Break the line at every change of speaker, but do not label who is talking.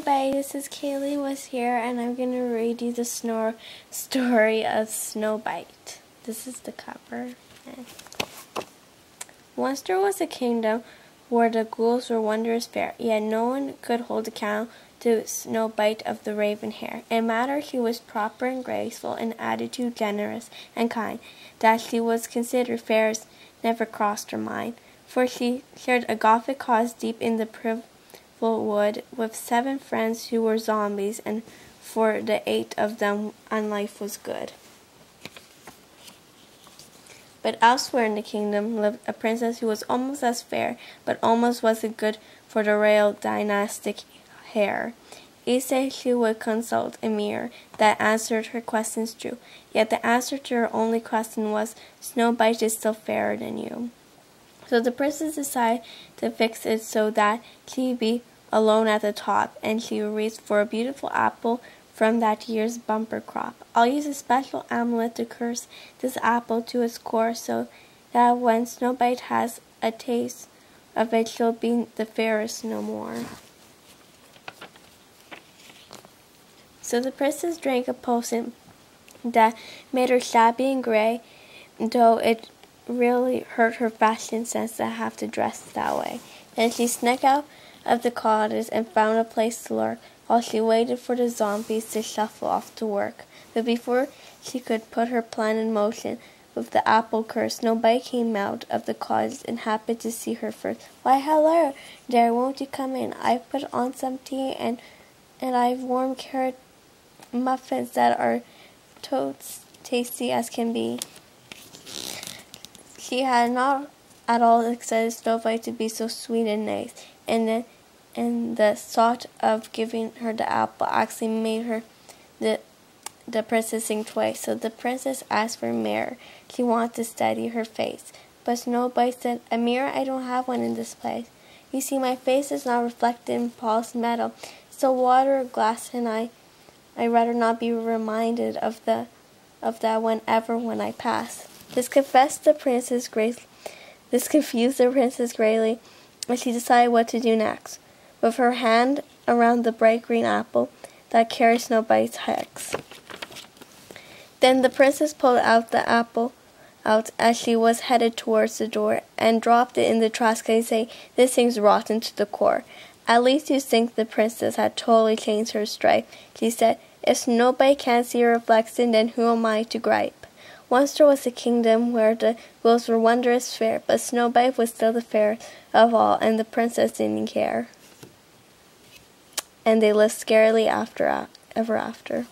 everybody, this is Kaylee was here, and I'm going to read you the story of Snowbite. This is the cover. Once there was a kingdom where the ghouls were wondrous fair, yet no one could hold a candle to Snowbite of the raven hair. In matter she was proper and graceful, in attitude generous and kind. That she was considered fair never crossed her mind, for she shared a Gothic cause deep in the wood with 7 friends who were zombies, and for the 8 of them on life was good. But elsewhere in the kingdom lived a princess who was almost as fair, but almost wasn't good for the royal dynastic hair. Each day she would consult a mirror that answered her questions true, yet the answer to her only question was, "Snowbite is still fairer than you." So the princess decided to fix it so that she'd be alone at the top, and she reached for a beautiful apple from that year's bumper crop. "I'll use a special amulet to curse this apple to its core, so that when Snowbite has a taste of it, she'll be the fairest no more." So the princess drank a potion that made her shabby and gray, though it really hurt her fashion sense to have to dress that way. Then she snuck out of the cottage and found a place to lurk, while she waited for the zombies to shuffle off to work. But before she could put her plan in motion with the apple curse, Snowbite came out of the cottage and happened to see her first. "Why, hello there, won't you come in? I've put on some tea and I've warm carrot muffins that are totes tasty as can be." She had not at all expected Snowbite to be so sweet and nice, and the thought of giving her the apple actually made her the princess sing twice. So the princess asked for a mirror. She wanted to study her face, but Snowbite said, "A mirror? I don't have one in this place. You see, my face is not reflected in polished metal. It's a water or glass, and I'd rather not be reminded of that when I pass." This confused the princess greatly, and she decided what to do next. With her hand around the bright green apple that carried Snowbite's hex. Then the princess pulled out the apple as she was headed towards the door, and dropped it in the trash can, saying, "This thing's rotten to the core." "At least you think the princess had totally changed her stripe," she said. "If Snowbite can't see her reflection, then who am I to gripe? Once there was a kingdom where the ghouls were wondrous fair, but Snowbite was still the fairest of all, and the princess didn't care." And they lived scarily ever after.